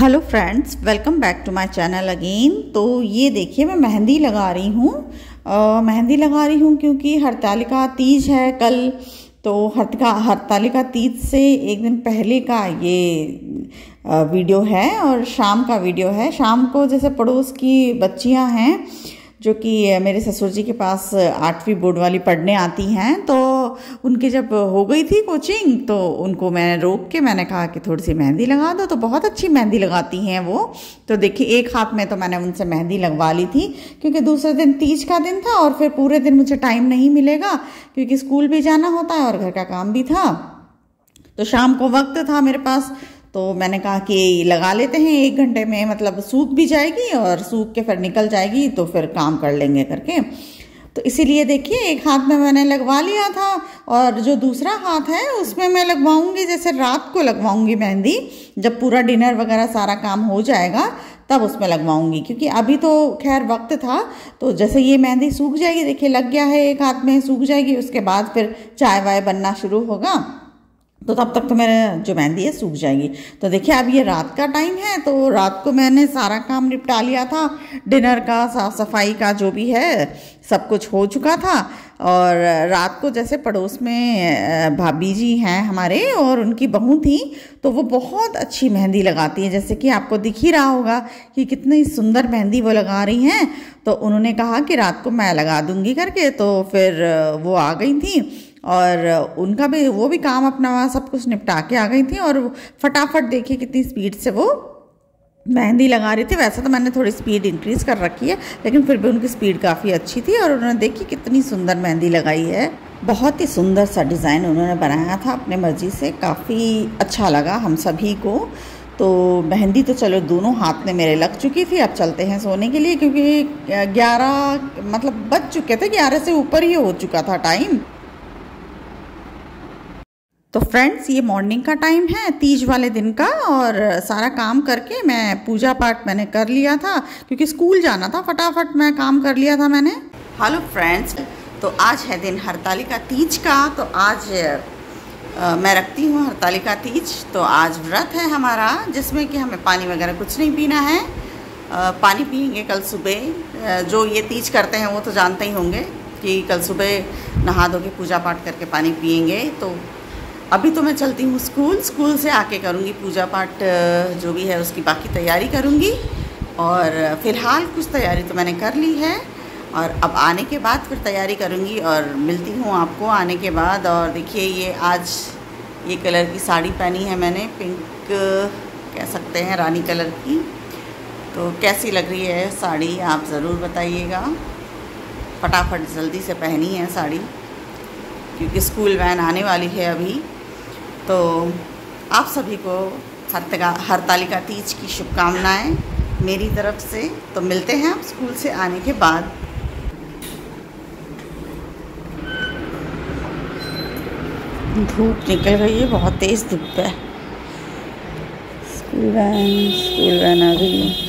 Hello friends, welcome back to my channel again. तो ये देखिए मैं मेहंदी लगा रही हूँ क्योंकि हरतालिका तीज है कल। तो हरतालिका तीज से एक दिन पहले का ये वीडियो है और शाम का वीडियो है। शाम को जैसे पड़ोस की बच्चियां हैं जो कि मेरे ससुर जी के पास 8वीं बोर्ड वाली पढ़ने आती हैं, तो उनके जब हो गई थी कोचिंग तो उनको मैंने रोक के मैंने कहा कि थोड़ी सी मेहंदी लगा दो। तो बहुत अच्छी मेहंदी लगाती हैं वो। तो देखिए एक हाथ में तो मैंने उनसे मेहंदी लगवा ली थी क्योंकि दूसरे दिन तीज का दिन था और फिर पूरे दिन मुझे टाइम नहीं मिलेगा क्योंकि स्कूल भी जाना होता है और घर का काम भी था। तो शाम को वक्त था मेरे पास, तो मैंने कहा कि लगा लेते हैं 1 घंटे में, मतलब सूख भी जाएगी और सूख के फिर निकल जाएगी तो फिर काम कर लेंगे करके। तो इसीलिए देखिए एक हाथ में मैंने लगवा लिया था और जो दूसरा हाथ है उसमें मैं लगवाऊंगी, जैसे रात को लगवाऊंगी मेहंदी, जब पूरा डिनर वगैरह सारा काम हो जाएगा तब उसमें लगवाऊंगी। क्योंकि अभी तो खैर वक्त था, तो जैसे ये मेहंदी सूख जाएगी, देखिए लग गया है एक हाथ में, सूख जाएगी, उसके बाद फिर चाय वाय बनना शुरू होगा तो तब तक तो मेरा जो मेहंदी है सूख जाएगी। तो देखिए अब ये रात का टाइम है, तो रात को मैंने सारा काम निपटा लिया था, डिनर का, साफ सफाई का, जो भी है सब कुछ हो चुका था। और रात को जैसे पड़ोस में भाभी जी हैं हमारे और उनकी बहू थी, तो वो बहुत अच्छी मेहंदी लगाती हैं, जैसे कि आपको दिख ही रहा होगा कि कितनी सुंदर मेहंदी वो लगा रही हैं। तो उन्होंने कहा कि रात को मैं लगा दूंगी करके, तो फिर वो आ गई थी और उनका भी वो भी काम अपना सब कुछ निपटा के आ गई थी और फटाफट देखिए कितनी स्पीड से वो मेहंदी लगा रही थी। वैसे तो मैंने थोड़ी स्पीड इंक्रीज़ कर रखी है लेकिन फिर भी उनकी स्पीड काफ़ी अच्छी थी और उन्होंने देखी कितनी सुंदर मेहंदी लगाई है। बहुत ही सुंदर सा डिज़ाइन उन्होंने बनाया था अपने मर्जी से, काफ़ी अच्छा लगा हम सभी को। तो मेहंदी तो चलो दोनों हाथ में मेरे लग चुकी थी। अब चलते हैं सोने के लिए क्योंकि 11 मतलब बज चुके थे, 11 से ऊपर ही हो चुका था टाइम। तो फ्रेंड्स ये मॉर्निंग का टाइम है तीज वाले दिन का और सारा काम करके मैं पूजा पाठ मैंने कर लिया था क्योंकि स्कूल जाना था, फटाफट मैं काम कर लिया था मैंने। हेलो फ्रेंड्स, तो आज है दिन हरतालिका तीज का। तो आज मैं रखती हूँ हरतालिका तीज। तो आज व्रत है हमारा जिसमें कि हमें पानी वगैरह कुछ नहीं पीना है। पानी पियेंगे कल सुबह। जो ये तीज करते हैं वो तो जानते ही होंगे कि कल सुबह नहा धो के पूजा पाठ करके पानी पियेंगे। तो अभी तो मैं चलती हूँ स्कूल से आके करूँगी पूजा पाठ, जो भी है उसकी बाकी तैयारी करूँगी। और फ़िलहाल कुछ तैयारी तो मैंने कर ली है और अब आने के बाद फिर तैयारी करूँगी और मिलती हूँ आपको आने के बाद। और देखिए ये आज ये कलर की साड़ी पहनी है मैंने, पिंक कह सकते हैं, रानी कलर की। तो कैसी लग रही है साड़ी आप ज़रूर बताइएगा। फटाफट जल्दी से पहनी है साड़ी क्योंकि स्कूल वैन आने वाली है अभी। तो आप सभी को हरतालिका तीज की शुभकामनाएं मेरी तरफ से। तो मिलते हैं आप स्कूल से आने के बाद। धूप निकल गई है, बहुत तेज़ धूप है। स्कूल वैन आ गई है।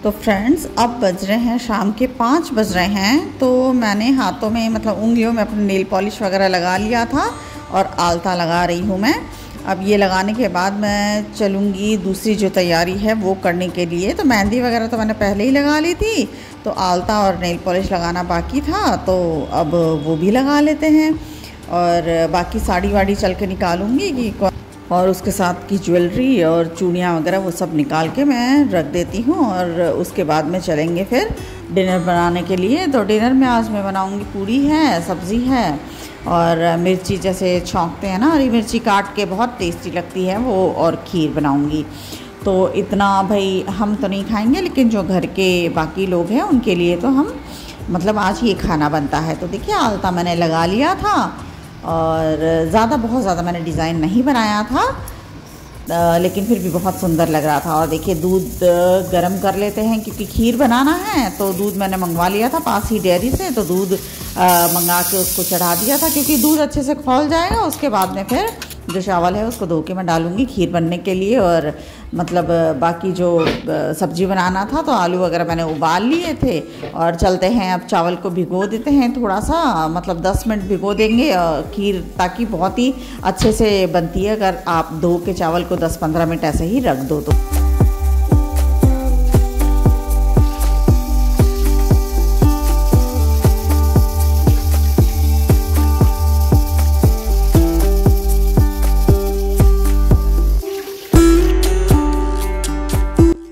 तो फ्रेंड्स अब बज रहे हैं शाम के 5 बज रहे हैं। तो मैंने हाथों में मतलब उंगलियों में अपने नेल पॉलिश वगैरह लगा लिया था और आलता लगा रही हूँ मैं। अब ये लगाने के बाद मैं चलूँगी दूसरी जो तैयारी है वो करने के लिए। तो मेहंदी वगैरह तो मैंने पहले ही लगा ली थी, तो आलता और नेल पॉलिश लगाना बाकी था, तो अब वो भी लगा लेते हैं। और बाकी साड़ी वाड़ी चल के निकालूँगी कि और उसके साथ की ज्वेलरी और चूड़ियाँ वगैरह वो सब निकाल के मैं रख देती हूँ। और उसके बाद में चलेंगे फिर डिनर बनाने के लिए। तो डिनर में आज मैं बनाऊँगी, पूड़ी है, सब्ज़ी है और मिर्ची जैसे छौंकते हैं ना, हरी मिर्ची काट के, बहुत टेस्टी लगती है वो, और खीर बनाऊँगी। तो इतना भाई हम तो नहीं खाएँगे लेकिन जो घर के बाकी लोग हैं उनके लिए तो हम मतलब आज ये खाना बनता है। तो देखिए आलता मैंने लगा लिया था और ज़्यादा बहुत ज़्यादा मैंने डिज़ाइन नहीं बनाया था, लेकिन फिर भी बहुत सुंदर लग रहा था। और देखिए दूध गरम कर लेते हैं क्योंकि खीर बनाना है। तो दूध मैंने मंगवा लिया था पास ही डेयरी से, तो दूध मंगा के उसको चढ़ा दिया था क्योंकि दूध अच्छे से खौल जाएगा। उसके बाद में फिर जो चावल है उसको धो के मैं डालूँगी खीर बनने के लिए। और मतलब बाकी जो सब्जी बनाना था तो आलू वगैरह मैंने उबाल लिए थे। और चलते हैं अब चावल को भिगो देते हैं थोड़ा सा, मतलब 10 मिनट भिगो देंगे खीर, ताकि बहुत ही अच्छे से बनती है अगर आप धो के चावल को 10-15 मिनट ऐसे ही रख दो तो।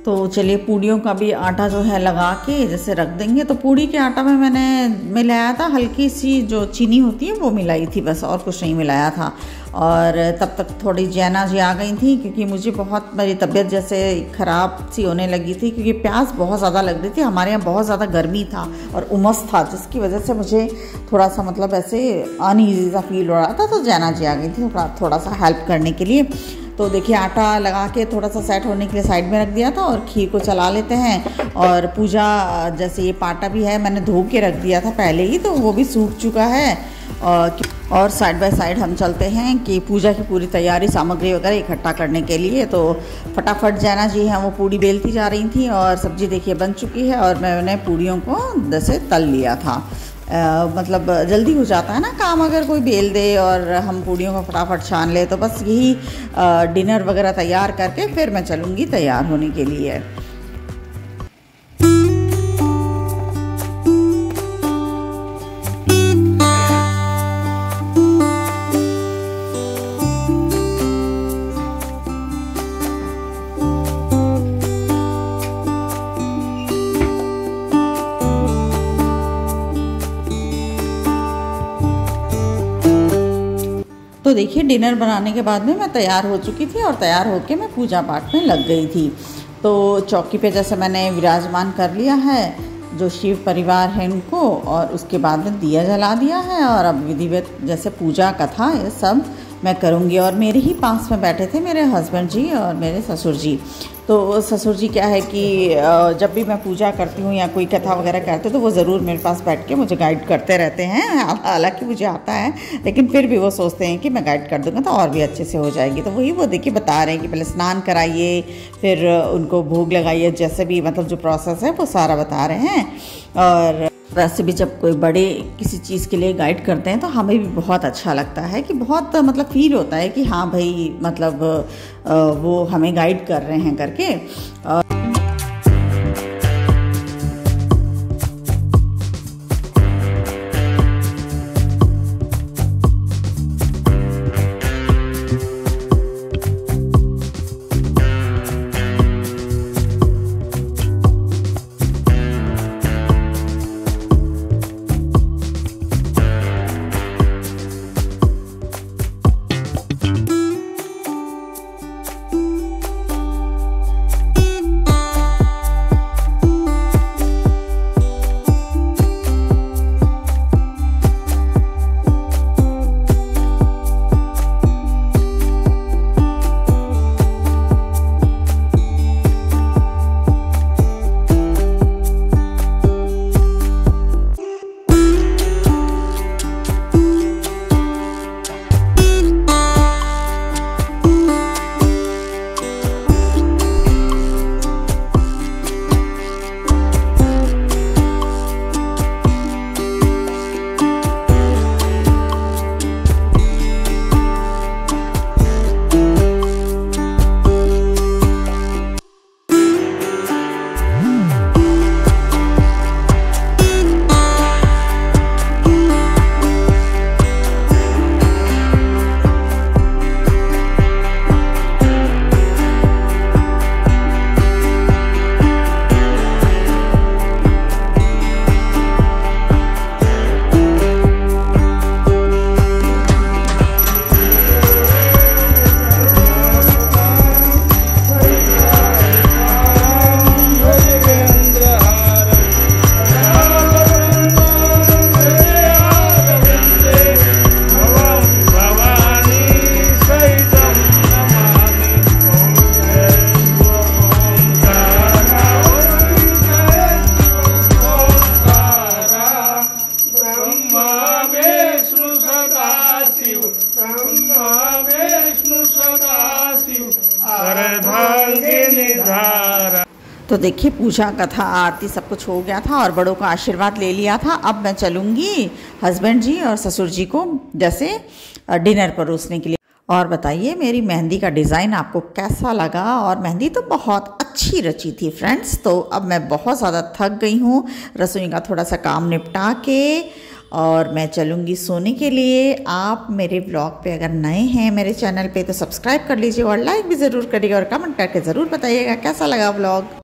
तो चलिए पूड़ियों का भी आटा जो है लगा के जैसे रख देंगे। तो पूड़ी के आटा में मैंने मिलाया था हल्की सी जो चीनी होती है वो मिलाई थी बस, और कुछ नहीं मिलाया था। और तब तक थोड़ी जैना जी आ गई थी क्योंकि मुझे बहुत, मेरी तबीयत जैसे ख़राब सी होने लगी थी क्योंकि प्यास बहुत ज़्यादा लग रही थी। हमारे यहाँ बहुत ज़्यादा गर्मी था और उमस था, जिसकी वजह से मुझे थोड़ा सा मतलब ऐसे अनईजी सा फील हो रहा था। तो जैना जी आ गई थी थोड़ा सा हेल्प करने के लिए। तो देखिए आटा लगा के थोड़ा सा सेट होने के लिए साइड में रख दिया था और खीर को चला लेते हैं। और पूजा जैसे ये पाटा भी है मैंने धो के रख दिया था पहले ही, तो वो भी सूख चुका है। और साइड बाय साइड हम चलते हैं कि पूजा की पूरी तैयारी सामग्री वगैरह इकट्ठा करने के लिए। तो फटाफट जैना जी हैं वो पूड़ी बेलती जा रही थी और सब्जी देखिए बन चुकी है। और मैंने पूड़ियों को जैसे तल लिया था। मतलब जल्दी हो जाता है ना काम, अगर कोई बेल दे और हम पूड़ियों को फटाफट छान ले। तो बस यही डिनर वगैरह तैयार करके फिर मैं चलूँगी तैयार होने के लिए। तो देखिए डिनर बनाने के बाद में मैं तैयार हो चुकी थी और तैयार होके मैं पूजा पाठ में लग गई थी। तो चौकी पे जैसे मैंने विराजमान कर लिया है जो शिव परिवार है इनको, और उसके बाद में दिया जला दिया है। और अब विधिवत जैसे पूजा कथा ये सब मैं करूँगी। और मेरे ही पास में बैठे थे मेरे हस्बैंड जी और मेरे ससुर जी। तो ससुर जी क्या है कि जब भी मैं पूजा करती हूँ या कोई कथा वगैरह करते तो वो ज़रूर मेरे पास बैठ के मुझे गाइड करते रहते हैं। हालांकि मुझे आता है लेकिन फिर भी वो सोचते हैं कि मैं गाइड कर दूँगा तो और भी अच्छे से हो जाएगी। तो वही वो देखिए बता रहे हैं कि पहले स्नान कराइए, फिर उनको भोग लगाइए, जैसे भी मतलब जो प्रोसेस है वो सारा बता रहे हैं। और वैसे भी जब कोई बड़े किसी चीज़ के लिए गाइड करते हैं तो हमें भी बहुत अच्छा लगता है कि बहुत मतलब फील होता है कि हाँ भाई मतलब वो हमें गाइड कर रहे हैं करके। तो देखिए पूजा कथा आरती सब कुछ हो गया था और बड़ों का आशीर्वाद ले लिया था। अब मैं चलूँगी हस्बैंड जी और ससुर जी को जैसे डिनर परोसने के लिए। और बताइए मेरी मेहंदी का डिज़ाइन आपको कैसा लगा। और मेहंदी तो बहुत अच्छी रची थी फ्रेंड्स। तो अब मैं बहुत ज़्यादा थक गई हूँ, रसोई का थोड़ा सा काम निपटा के और मैं चलूँगी सोने के लिए। आप मेरे ब्लॉग पे अगर नए हैं मेरे चैनल पे तो सब्सक्राइब कर लीजिए और लाइक भी ज़रूर करिएगा और कमेंट करके ज़रूर बताइएगा कैसा लगा ब्लॉग।